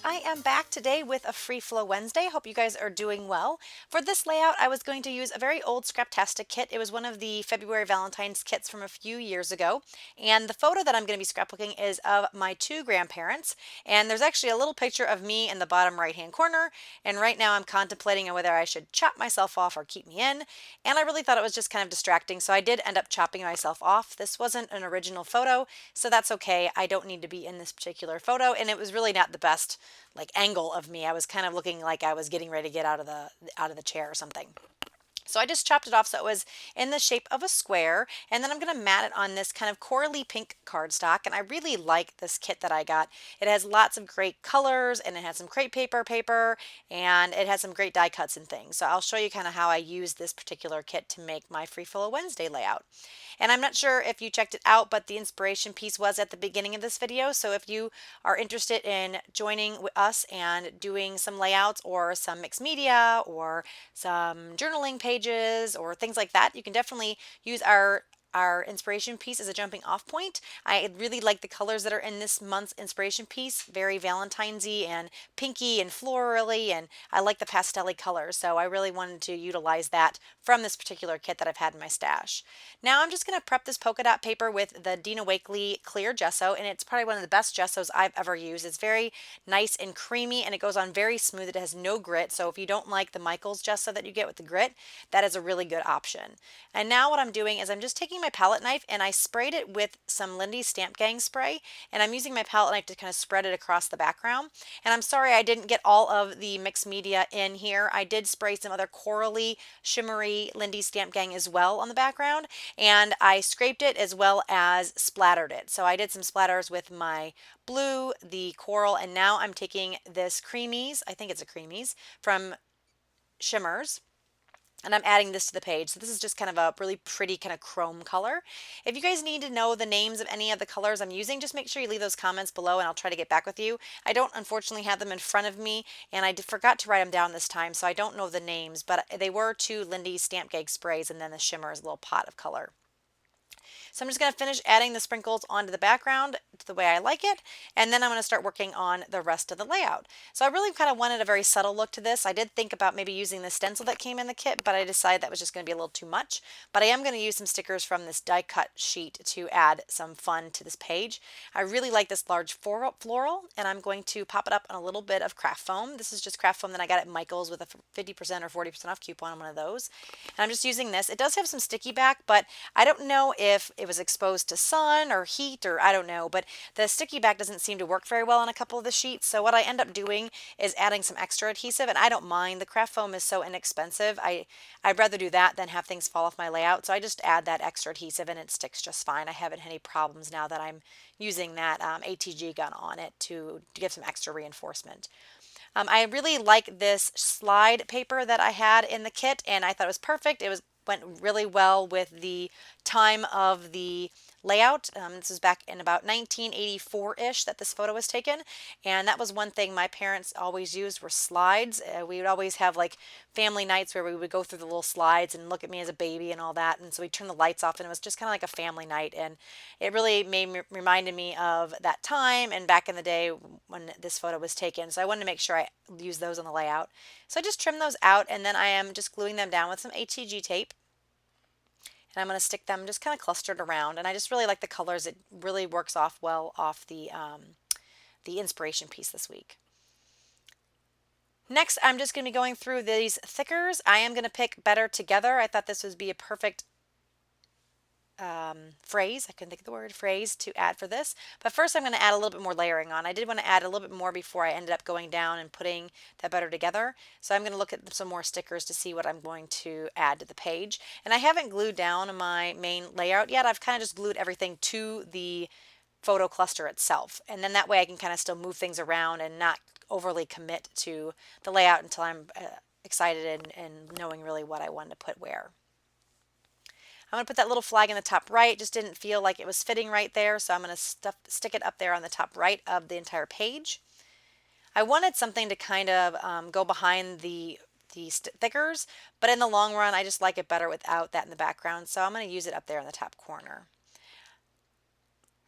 I am back today with a Free Flow Wednesday. Hope you guys are doing well. For this layout, I was going to use a very old Scraptastic kit. It was one of the February Valentine's kits from a few years ago. And the photo that I'm going to be scrapbooking is of my two grandparents. And there's actually a little picture of me in the bottom right-hand corner. And right now I'm contemplating on whether I should chop myself off or keep me in. And I really thought it was just kind of distracting, so I did end up chopping myself off. This wasn't an original photo, so that's okay. I don't need to be in this particular photo, and it was really not the best angle of me. I was kind of looking like I was getting ready to get out of the chair or something. So I just chopped it off so it was in the shape of a square, and then I'm going to mat it on this kind of corally pink cardstock, and I really like this kit that I got. It has lots of great colors, and it has some crepe paper, and it has some great die cuts and things. So I'll show you kind of how I use this particular kit to make my Free Flow Wednesday layout. And I'm not sure if you checked it out, but the inspiration piece was at the beginning of this video. So if you are interested in joining with us and doing some layouts or some mixed media or some journaling pages or things like that, you can definitely use our inspiration piece as a jumping off point. I really like the colors that are in this month's inspiration piece, very Valentine's-y and pinky and florally, and I like the pastel colors, so I really wanted to utilize that from this particular kit that I've had in my stash. Now I'm just going to prep this polka dot paper with the Dina Wakley clear gesso, and it's probably one of the best gessos I've ever used. It's very nice and creamy, and it goes on very smooth. It has no grit, so if you don't like the Michaels gesso that you get with the grit, that is a really good option. And now what I'm doing is I'm just taking my palette knife and I sprayed it with some Lindy's Stamp Gang spray, and I'm using my palette knife to kind of spread it across the background. And I'm sorry I didn't get all of the mixed media in here. I did spray some other corally, shimmery Lindy's Stamp Gang as well on the background, and I scraped it as well as splattered it. So I did some splatters with my blue, the coral, and now I'm taking this Creamies, I think it's a Creamies, from Shimmers, and I'm adding this to the page. So this is just kind of a really pretty kind of chrome color. If you guys need to know the names of any of the colors I'm using, just make sure you leave those comments below and I'll try to get back with you. I don't unfortunately have them in front of me, and I forgot to write them down this time, so I don't know the names, but they were two Lindy's Stamp Gag sprays, and then the shimmer is a little pot of color. So I'm just going to finish adding the sprinkles onto the background the way I like it, and then I'm going to start working on the rest of the layout. So I really kind of wanted a very subtle look to this. I did think about maybe using the stencil that came in the kit, but I decided that was just going to be a little too much. But I am going to use some stickers from this die cut sheet to add some fun to this page. I really like this large floral, and I'm going to pop it up on a little bit of craft foam. This is just craft foam that I got at Michael's with a 50% or 40% off coupon on one of those. And I'm just using this. It does have some sticky back, but I don't know if it was exposed to sun or heat, or I don't know, but the sticky back doesn't seem to work very well on a couple of the sheets. So what I end up doing is adding some extra adhesive, and I don't mind. The craft foam is so inexpensive. I'd rather do that than have things fall off my layout. So I just add that extra adhesive and it sticks just fine. I haven't had any problems now that I'm using that ATG gun on it to give some extra reinforcement. I really like this slide paper that I had in the kit, and I thought it was perfect. Went really well with the time of the layout. This was back in about 1984-ish that this photo was taken, and that was one thing my parents always used were slides. We would always have like family nights where we would go through the little slides and look at me as a baby and all that, and so we'd turn the lights off, and it was just kind of like a family night, and it really reminded me of that time and back in the day when this photo was taken. So I wanted to make sure I use those on the layout. So I just trimmed those out, and then I am just gluing them down with some ATG tape. And I'm going to stick them just kind of clustered around. And I just really like the colors. It really works off well off the inspiration piece this week. Next, I'm just going to be going through these thickers. I am going to pick Better Together. I thought this would be a perfect phrase, I couldn't think of the word, phrase to add for this. But first I'm going to add a little bit more layering on. I did want to add a little bit more before I ended up going down and putting that Better Together. So I'm going to look at some more stickers to see what I'm going to add to the page. And I haven't glued down my main layout yet. I've kind of just glued everything to the photo cluster itself. And then that way I can kind of still move things around and not overly commit to the layout until I'm excited and knowing really what I want to put where. I'm going to put that little flag in the top right. Just didn't feel like it was fitting right there, so I'm going to stick it up there on the top right of the entire page. I wanted something to kind of go behind the thickers, but in the long run, I just like it better without that in the background, so I'm going to use it up there in the top corner.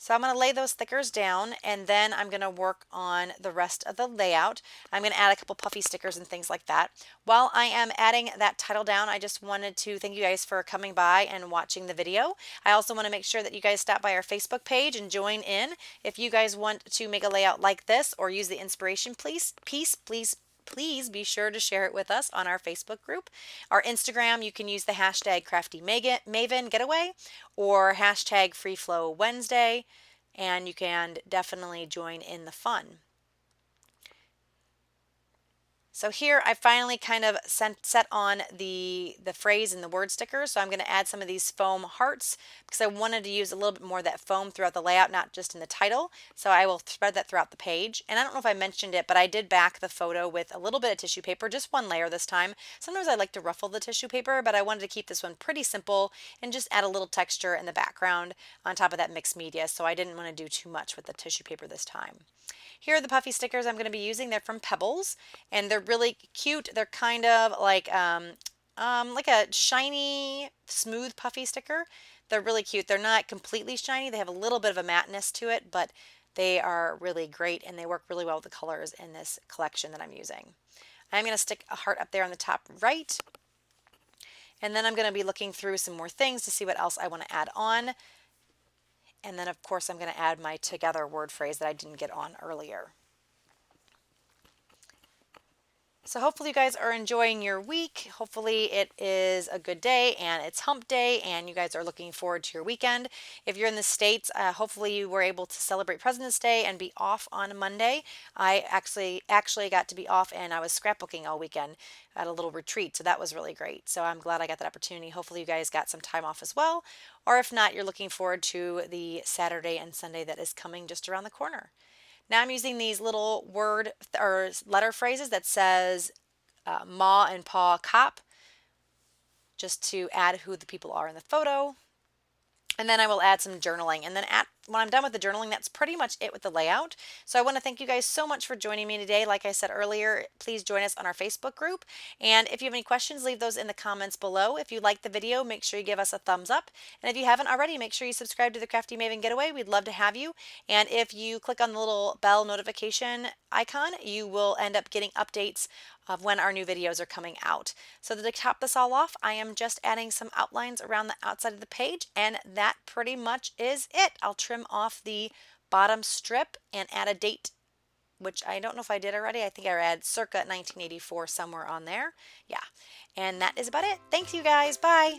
So I'm going to lay those stickers down, and then I'm going to work on the rest of the layout. I'm going to add a couple puffy stickers and things like that. While I am adding that title down, I just wanted to thank you guys for coming by and watching the video. I also want to make sure that you guys stop by our Facebook page and join in. If you guys want to make a layout like this or use the inspiration please be sure to share it with us on our Facebook group. Our Instagram, you can use the hashtag Crafty Maven Getaway or hashtag FreeFlow Wednesday, and you can definitely join in the fun. So here I finally kind of set on the phrase and the word stickers. So I'm going to add some of these foam hearts because I wanted to use a little bit more of that foam throughout the layout, not just in the title. So I will spread that throughout the page. And I don't know if I mentioned it, but I did back the photo with a little bit of tissue paper, just one layer this time. Sometimes I like to ruffle the tissue paper, but I wanted to keep this one pretty simple and just add a little texture in the background on top of that mixed media. So I didn't want to do too much with the tissue paper this time. Here are the puffy stickers I'm going to be using. They're from Pebbles, and they're really cute. They're kind of like a shiny, smooth puffy sticker. They're really cute. They're not completely shiny. They have a little bit of a matteness to it, but they are really great, and they work really well with the colors in this collection that I'm using. I'm going to stick a heart up there on the top right, and then I'm going to be looking through some more things to see what else I want to add on. And then, of course, I'm going to add my together word phrase that I didn't get on earlier. So hopefully you guys are enjoying your week. Hopefully it is a good day and it's hump day and you guys are looking forward to your weekend. If you're in the States, hopefully you were able to celebrate President's Day and be off on Monday. I actually got to be off and I was scrapbooking all weekend at a little retreat. So that was really great. So I'm glad I got that opportunity. Hopefully you guys got some time off as well. Or if not, you're looking forward to the Saturday and Sunday that is coming just around the corner. Now I'm using these little word or letter phrases that says ma and pa cop, just to add who the people are in the photo. And then I will add some journaling. And then when I'm done with the journaling, that's pretty much it with the layout. So I want to thank you guys so much for joining me today. Like I said earlier, please join us on our Facebook group. And if you have any questions, leave those in the comments below. If you liked the video, make sure you give us a thumbs up. And if you haven't already, make sure you subscribe to the Crafty Maven Getaway. We'd love to have you. And if you click on the little bell notification icon, you will end up getting updates of when our new videos are coming out. So to top this all off, I am just adding some outlines around the outside of the page, and that pretty much is it. I'll trim off the bottom strip and add a date, which I don't know if I did already. I think I read circa 1984 somewhere on there. Yeah, and that is about it. Thanks you guys. Bye.